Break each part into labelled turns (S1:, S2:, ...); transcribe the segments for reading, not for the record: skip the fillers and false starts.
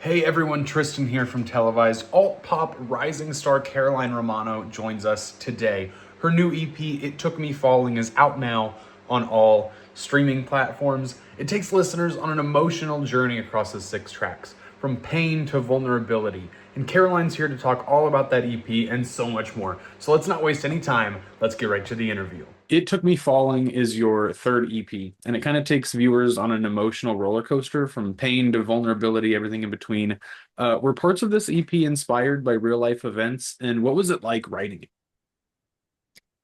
S1: Hey everyone, Tristan here from Televised. Alt pop rising star Caroline Romano joins us today. Her new EP, It Took Me Falling, is out now on all streaming platforms. It takes listeners on an emotional journey across the 6 tracks, from pain to vulnerability. And Caroline's here to talk all about that EP and so much more. So let's not waste any time. Let's get right to the interview. It Took Me Falling is your third EP, and it kind of takes viewers on an emotional roller coaster from pain to vulnerability, everything in between. Were parts of this EP inspired by real life events, and what was it like writing it?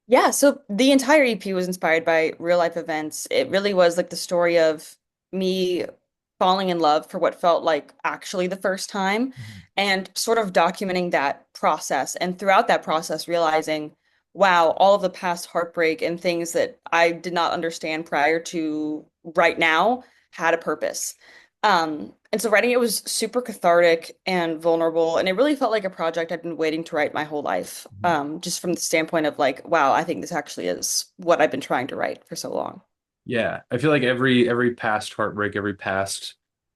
S2: Yeah, so the entire EP was inspired by real life events. It really was like the story of me falling in love for what felt like actually the first time and sort of documenting that process. And throughout that process, realizing, wow, all of the past heartbreak and things that I did not understand prior to right now had a purpose. And so writing it was super cathartic and vulnerable, and it really felt like a project I'd been waiting to write my whole life. Just from the standpoint of like, wow, I think this actually is what I've been trying to write for so long.
S1: Yeah, I feel like every past heartbreak, every past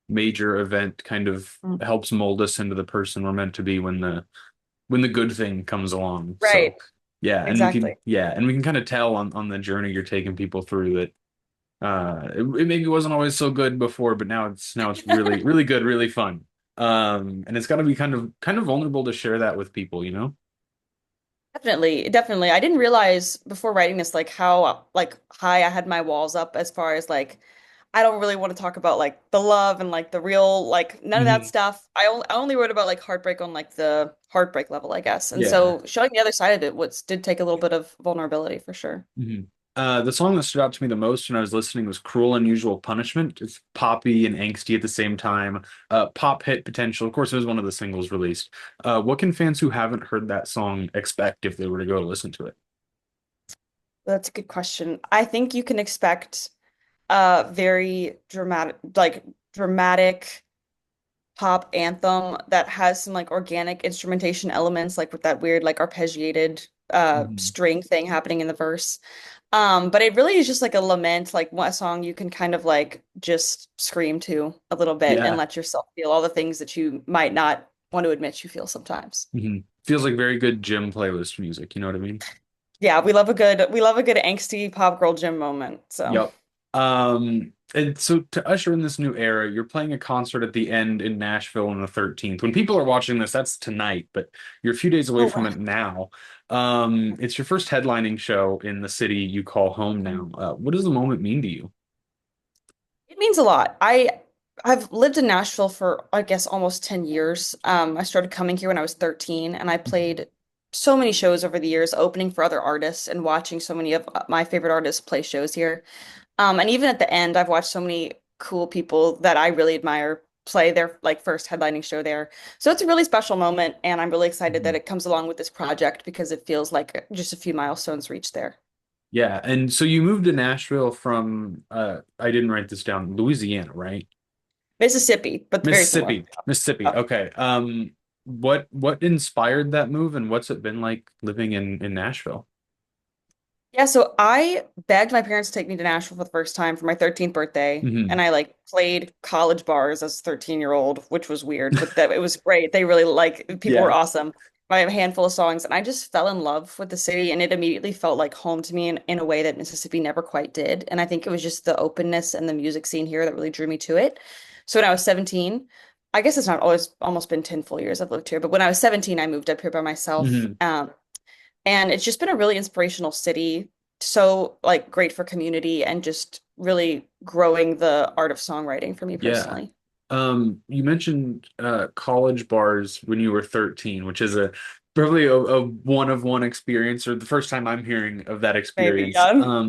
S1: major event kind of
S2: Mm.
S1: helps mold us into the person we're meant to be when the good thing comes along. So
S2: Right,
S1: yeah, and
S2: exactly.
S1: we can kind of tell on the journey you're taking people through that it maybe wasn't always so good before, but now it's really good, really fun. And it's got to be kind of vulnerable to share that with people, you know?
S2: Definitely, definitely. I didn't realize before writing this like how like high I had my walls up as far as like I don't really want to talk about like the love and like the real like none of that
S1: Hmm.
S2: stuff. I only wrote about like heartbreak on like the heartbreak level, I guess. And
S1: Yeah.
S2: so showing the other side of it was did take a little bit of vulnerability for sure.
S1: Hmm. The song that stood out to me the most when I was listening was Cruel Unusual Punishment. It's poppy and angsty at the same time. Pop hit potential. Of course, it was one of the singles released. What can fans who haven't heard that song expect if they were to go listen to it?
S2: That's a good question. I think you can expect a very dramatic pop anthem that has some like organic instrumentation elements, like with that weird like arpeggiated
S1: Mhm.
S2: string thing happening in the verse. But it really is just like a lament, like one song you can kind of like just scream to a little bit and
S1: Yeah.
S2: let yourself feel all the things that you might not want to admit you feel sometimes.
S1: Hmm. Feels like very good gym playlist music. You know what I mean?
S2: Yeah, we love a good angsty pop girl gym moment. So
S1: Yep. And so to usher in this new era, you're playing a concert at the end in Nashville on the 13th. When people are watching this, that's tonight, but you're a few days away
S2: oh
S1: from
S2: wow.
S1: it now. It's your first headlining show in the city you call home now. What does the moment mean to you?
S2: It means a lot. I've lived in Nashville for I guess almost 10 years. I started coming here when I was 13 and I played so many shows over the years, opening for other artists and watching so many of my favorite artists play shows here. And even at the end, I've watched so many cool people that I really admire play their like first headlining show there. So it's a really special moment and I'm really excited that
S1: Mhm.
S2: it comes along with this project because it feels like just a few milestones reached there.
S1: Yeah, and so you moved to Nashville from I didn't write this down, Louisiana, right?
S2: Mississippi, but very similar.
S1: Mississippi. Okay. What inspired that move and what's it been like living in Nashville?
S2: Yeah, so I begged my parents to take me to Nashville for the first time for my 13th birthday,
S1: Hmm.
S2: and I like played college bars as a 13-year-old, which was weird, but that it was great. They really like people were
S1: Yeah.
S2: awesome. I have a handful of songs, and I just fell in love with the city, and it immediately felt like home to me in a way that Mississippi never quite did. And I think it was just the openness and the music scene here that really drew me to it. So when I was 17, I guess it's not always almost been 10 full years I've lived here, but when I was 17, I moved up here by myself.
S1: Hmm.
S2: And it's just been a really inspirational city. So like great for community and just really growing the art of songwriting for me
S1: Yeah.
S2: personally.
S1: You mentioned college bars when you were 13, which is a probably a one of one experience, or the first time I'm hearing of that
S2: Maybe,
S1: experience.
S2: yeah.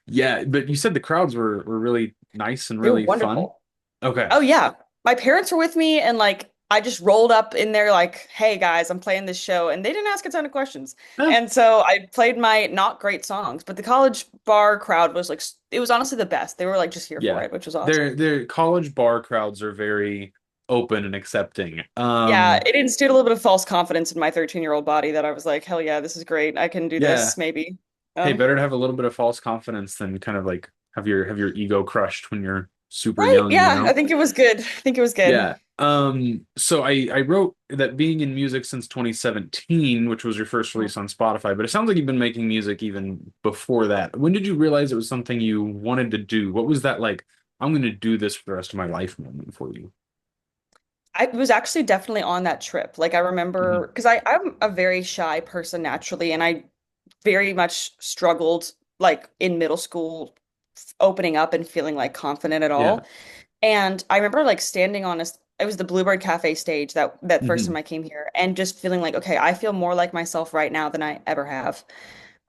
S1: Yeah, but you said the crowds were really nice and
S2: They were
S1: really fun.
S2: wonderful.
S1: Okay.
S2: Oh yeah. My parents were with me and like I just rolled up in there like, hey guys, I'm playing this show. And they didn't ask a ton of questions.
S1: Eh,
S2: And so I played my not great songs, but the college bar crowd was like it was honestly the best. They were like just here for
S1: yeah.
S2: it, which was awesome.
S1: Their college bar crowds are very open and accepting.
S2: Yeah, it instilled a little bit of false confidence in my 13-year-old body that I was like, hell yeah, this is great. I can do
S1: Yeah.
S2: this, maybe.
S1: Hey,
S2: Um,
S1: better to have a little bit of false confidence than kind of like have your ego crushed when you're super
S2: Right.
S1: young, you
S2: Yeah, I
S1: know?
S2: think it was good. I think it was good.
S1: Yeah. So I wrote that being in music since 2017, which was your first release on Spotify, but it sounds like you've been making music even before that. When did you realize it was something you wanted to do? What was that like, I'm going to do this for the rest of my life moment for you?
S2: I was actually definitely on that trip. Like I remember,
S1: Hmm.
S2: because I'm a very shy person naturally, and I very much struggled like in middle school opening up and feeling like confident at
S1: Yeah.
S2: all. And I remember like standing on it was the Bluebird Cafe stage that first
S1: Hmm.
S2: time I came here and just feeling like, okay, I feel more like myself right now than I ever have.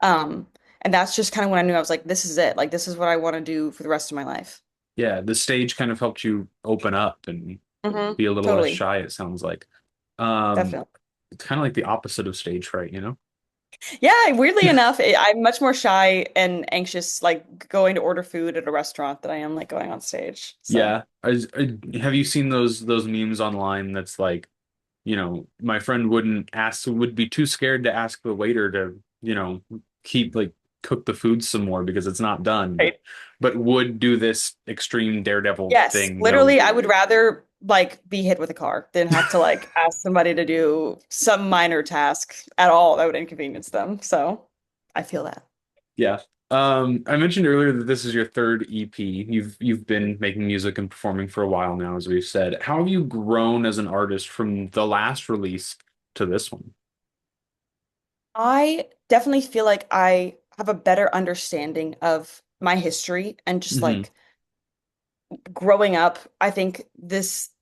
S2: Um, and that's just kind of when I knew I was like, this is it. Like this is what I want to do for the rest of my life.
S1: Yeah. The stage kind of helped you open up and be a little less
S2: Totally.
S1: shy, it sounds like. Um,
S2: Definitely.
S1: it's kind of like the opposite of stage fright, you know?
S2: Yeah, weirdly enough, I'm much more shy and anxious like going to order food at a restaurant than I am like going on stage. So,
S1: Yeah. Have you seen those memes online that's like, my friend would be too scared to ask the waiter to, keep like cook the food some more because it's not done, but
S2: right.
S1: would do this extreme daredevil
S2: Yes,
S1: thing. No,
S2: literally, I would rather like be hit with a car than have to like ask somebody to do some minor task at all that would inconvenience them. So, I feel that.
S1: yeah. I mentioned earlier that this is your third EP. You've been making music and performing for a while now, as we've said. How have you grown as an artist from the last release to this one?
S2: I definitely feel like I have a better understanding of my history and just
S1: Hmm.
S2: like growing up, I think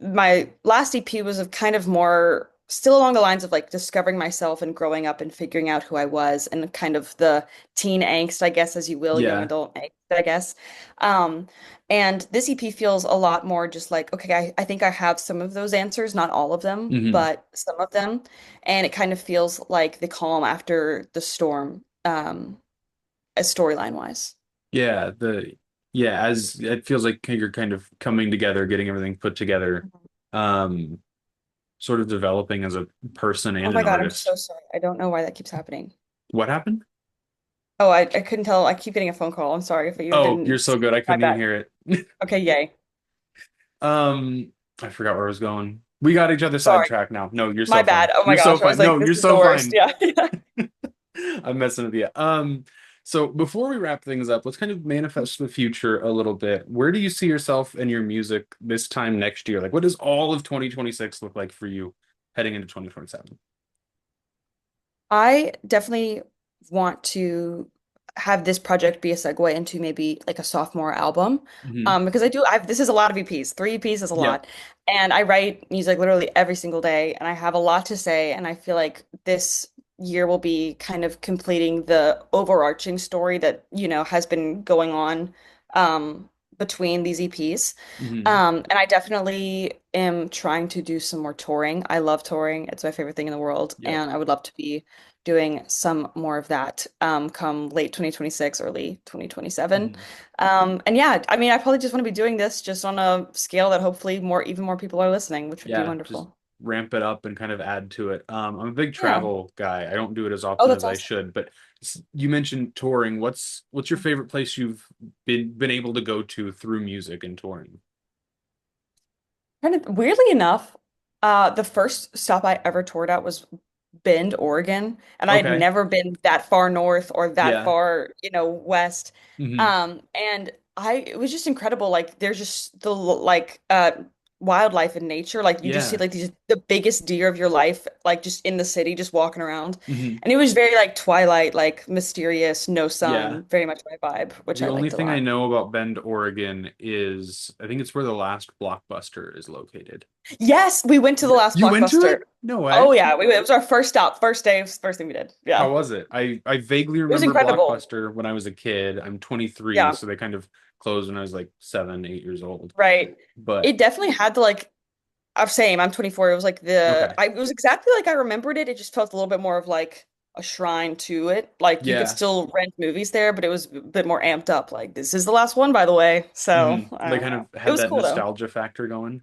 S2: my last EP was of kind of more still along the lines of like discovering myself and growing up and figuring out who I was and kind of the teen angst, I guess, as you will, young
S1: Yeah.
S2: adult angst, I guess. Um, and this EP feels a lot more just like, okay, I think I have some of those answers, not all of them,
S1: Hmm.
S2: but some of them. And it kind of feels like the calm after the storm, as storyline wise.
S1: Yeah, as it feels like you're kind of coming together, getting everything put together, um, sort of developing as a person
S2: Oh
S1: and
S2: my
S1: an
S2: God, I'm
S1: artist.
S2: so sorry. I don't know why that keeps happening.
S1: What happened?
S2: Oh, I couldn't tell. I keep getting a phone call. I'm sorry if you
S1: Oh, you're
S2: didn't
S1: so
S2: see.
S1: good. I
S2: My
S1: couldn't even
S2: bad.
S1: hear it.
S2: Okay, yay.
S1: Um, I forgot where I was going. We got each other
S2: Sorry.
S1: sidetracked now. No, you're
S2: My
S1: so
S2: bad.
S1: fine.
S2: Oh my
S1: You're so
S2: gosh. I was
S1: fine.
S2: like,
S1: No,
S2: this
S1: you're
S2: is the
S1: so
S2: worst.
S1: fine.
S2: Yeah.
S1: I'm messing with you. So before we wrap things up, let's kind of manifest the future a little bit. Where do you see yourself and your music this time next year? Like, what does all of 2026 look like for you heading into 2027?
S2: I definitely want to have this project be a segue into maybe like a sophomore album.
S1: Hmm.
S2: Because this is a lot of EPs. 3 EPs is a
S1: Yep.
S2: lot. And I write music literally every single day, and I have a lot to say. And I feel like this year will be kind of completing the overarching story that, has been going on between these EPs.
S1: Hmm.
S2: And I definitely am trying to do some more touring. I love touring. It's my favorite thing in the world,
S1: Yep.
S2: and I would love to be doing some more of that come late 2026, early 2027.
S1: Hmm.
S2: And yeah, I mean, I probably just want to be doing this just on a scale that hopefully even more people are listening, which would be
S1: Yeah, just
S2: wonderful.
S1: ramp it up and kind of add to it. I'm a big
S2: Yeah.
S1: travel guy. I don't do it as
S2: Oh,
S1: often
S2: that's
S1: as I
S2: awesome.
S1: should, but you mentioned touring. What's your favorite place you've been able to go to through music and touring?
S2: Kind of weirdly enough, the first stop I ever toured at was Bend, Oregon, and I had
S1: Okay.
S2: never been that far north or that
S1: Yeah.
S2: far, west.
S1: Hmm.
S2: And it was just incredible. Like there's just the wildlife and nature. Like you just see
S1: Yeah.
S2: like the biggest deer of your life, like just in the city, just walking around.
S1: Hmm.
S2: And it was very like Twilight, like mysterious, no
S1: Yeah.
S2: sun, very much my vibe, which
S1: The
S2: I
S1: only
S2: liked a
S1: thing I
S2: lot.
S1: know about Bend, Oregon is I think it's where the last Blockbuster is located.
S2: Yes, we went to the last
S1: You went to
S2: Blockbuster.
S1: it? No
S2: Oh
S1: way.
S2: yeah, it was our first stop, first day, first thing we did.
S1: How
S2: Yeah.
S1: was it? I vaguely
S2: It was
S1: remember
S2: incredible.
S1: Blockbuster when I was a kid. I'm 23,
S2: Yeah,
S1: so they kind of closed when I was like 7, 8 years old.
S2: right.
S1: But
S2: It definitely had the like same, I'm 24. It was like
S1: okay.
S2: it was exactly like I remembered it. It just felt a little bit more of like a shrine to it. Like you could
S1: Yeah.
S2: still rent movies there, but it was a bit more amped up. Like this is the last one, by the way. So,
S1: Hmm.
S2: I
S1: They
S2: don't
S1: kind
S2: know.
S1: of
S2: It
S1: had
S2: was
S1: that
S2: cool though.
S1: nostalgia factor going.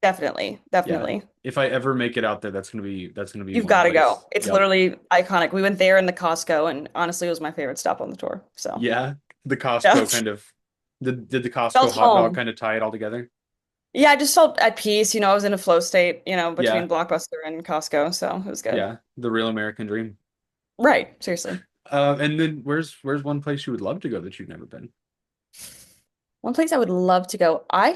S2: Definitely,
S1: Yeah.
S2: definitely.
S1: If I ever make it out there, that's gonna be
S2: You've
S1: one
S2: got to go.
S1: place.
S2: It's
S1: Yep.
S2: literally iconic. We went there in the Costco, and honestly, it was my favorite stop on the tour. So,
S1: Yeah. The
S2: yeah.
S1: Costco kind of. Did the Costco
S2: Felt
S1: hot dog
S2: home.
S1: kind of tie it all together?
S2: Yeah, I just felt at peace. I was in a flow state,
S1: Yeah,
S2: between Blockbuster and Costco, so it was good.
S1: yeah, the real American dream.
S2: Right, seriously.
S1: And then where's one place you would love to go that you've never been?
S2: One place I would love to go. I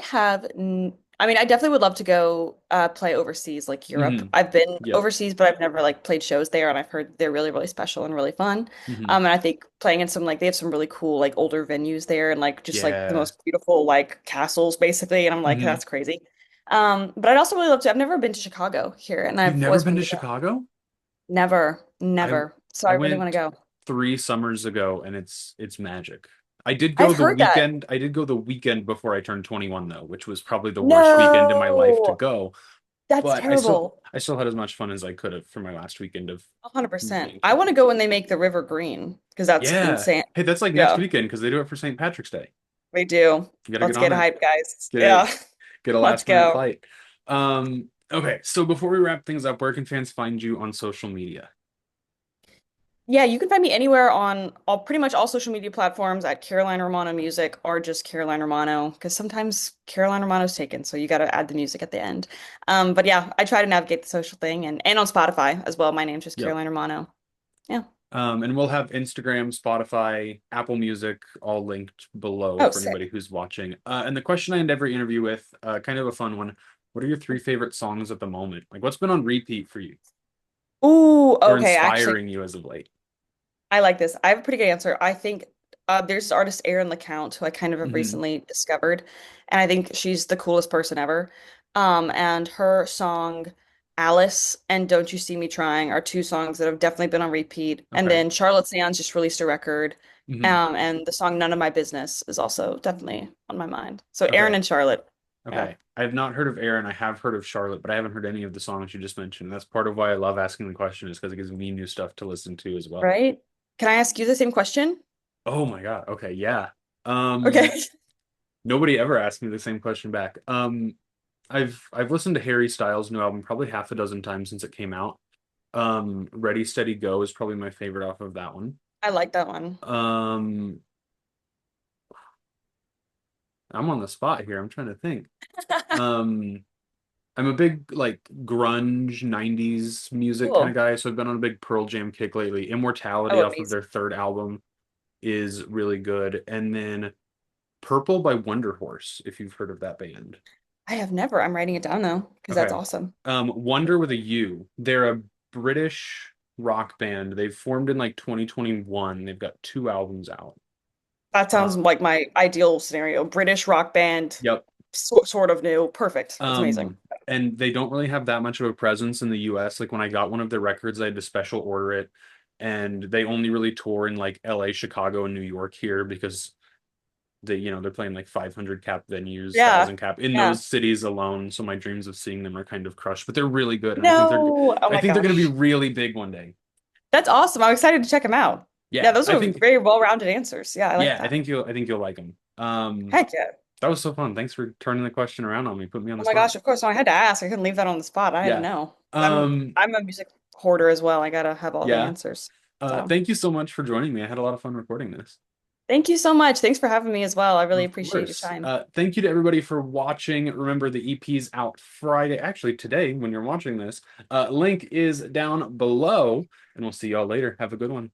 S2: definitely would love to go play overseas, like Europe.
S1: Hmm.
S2: I've been
S1: Yep.
S2: overseas, but I've never like played shows there, and I've heard they're really, really special and really fun.
S1: Hmm.
S2: And I think playing in some like they have some really cool like older venues there, and like just like the
S1: Yeah.
S2: most beautiful like castles, basically. And I'm like,
S1: Hmm.
S2: that's crazy. But I'd also really love to. I've never been to Chicago here, and
S1: You've
S2: I've
S1: never
S2: always
S1: been to
S2: wanted to go.
S1: Chicago?
S2: Never,
S1: I
S2: never. So
S1: I
S2: I really want to
S1: went
S2: go.
S1: 3 summers ago and it's magic.
S2: I've heard that.
S1: I did go the weekend before I turned 21 though, which was probably the worst weekend in my life to
S2: No,
S1: go.
S2: that's
S1: But
S2: terrible.
S1: I still had as much fun as I could have for my last weekend of
S2: 100%.
S1: being
S2: I want to
S1: 21.
S2: go when they make the river green because that's
S1: Yeah.
S2: insane.
S1: Hey, that's like next
S2: Yeah,
S1: weekend because they do it for St. Patrick's Day.
S2: we do.
S1: You gotta get
S2: Let's
S1: on
S2: get
S1: it.
S2: hyped, guys.
S1: Get a
S2: Yeah,
S1: get a
S2: let's
S1: last minute
S2: go.
S1: flight. Okay, so before we wrap things up, where can fans find you on social media?
S2: Yeah, you can find me anywhere on pretty much all social media platforms at Caroline Romano Music or just Caroline Romano because sometimes Caroline Romano's taken, so you got to add the music at the end. But yeah, I try to navigate the social thing and on Spotify as well. My name's just
S1: Yep.
S2: Caroline Romano. Yeah.
S1: And we'll have Instagram, Spotify, Apple Music all linked below
S2: Oh,
S1: for
S2: sick.
S1: anybody who's watching. And the question I end every interview with, kind of a fun one. What are your three favorite songs at the moment? Like, what's been on repeat for you
S2: Ooh,
S1: or
S2: okay. Actually,
S1: inspiring you as of late?
S2: I like this. I have a pretty good answer. I think there's this artist Erin LeCount who I kind of have
S1: Hmm.
S2: recently discovered, and I think she's the coolest person ever. And her song Alice and Don't You See Me Trying are two songs that have definitely been on repeat. And
S1: Okay.
S2: then Charlotte Sands just released a record,
S1: Hmm.
S2: and the song None of My Business is also definitely on my mind. So Erin
S1: Okay.
S2: and Charlotte, yeah,
S1: Okay. I have not heard of Aaron. I have heard of Charlotte, but I haven't heard any of the songs you just mentioned. That's part of why I love asking the question is because it gives me new stuff to listen to as well.
S2: right? Can I ask you the same question?
S1: Oh my God. Okay. Yeah.
S2: Okay.
S1: Um, Nobody ever asked me the same question back. I've listened to Harry Styles' new album probably half a dozen times since it came out. Ready, Steady, Go is probably my favorite off of that one.
S2: I like that one.
S1: Um, I'm on the spot here. I'm trying to think. Um, I'm a big like grunge 90s music kind of
S2: Cool.
S1: guy, so I've been on a big Pearl Jam kick lately. Immortality
S2: Oh,
S1: off of
S2: amazing.
S1: their third album is really good. And then Purple by Wonder Horse, if you've heard of that band.
S2: I have never. I'm writing it down though, because that's
S1: Okay.
S2: awesome.
S1: Wonder with a U. They're a British rock band. They've formed in like 2021. They've got two albums out.
S2: That sounds
S1: Uh,
S2: like my ideal scenario. British rock band,
S1: yep.
S2: sort of new. Perfect. That's amazing.
S1: Um, and they don't really have that much of a presence in the US. Like when I got one of their records, I had to special order it. And they only really tour in like LA, Chicago, and New York here because they're playing like 500 cap venues,
S2: Yeah.
S1: 1,000 cap in
S2: Yeah.
S1: those cities alone. So my dreams of seeing them are kind of crushed, but they're really good. And
S2: No. Oh
S1: I
S2: my
S1: think they're going to be
S2: gosh.
S1: really big one day.
S2: That's awesome. I'm excited to check them out. Yeah,
S1: Yeah,
S2: those are very well-rounded answers. Yeah, I like that.
S1: I think you'll like them.
S2: Heck yeah.
S1: That was so fun. Thanks for turning the question around on me, put me on
S2: Oh
S1: the
S2: my
S1: spot.
S2: gosh, of course. No, I had to ask. I couldn't leave that on the spot. I had to
S1: Yeah.
S2: know. I'm
S1: Um,
S2: I'm a music hoarder as well. I gotta have all the
S1: yeah.
S2: answers. So
S1: Thank you so much for joining me. I had a lot of fun recording this.
S2: thank you so much. Thanks for having me as well. I really
S1: Of
S2: appreciate your
S1: course.
S2: time.
S1: Thank you to everybody for watching. Remember, the EP's out Friday. Actually, today, when you're watching this, link is down below, and we'll see y'all later. Have a good one.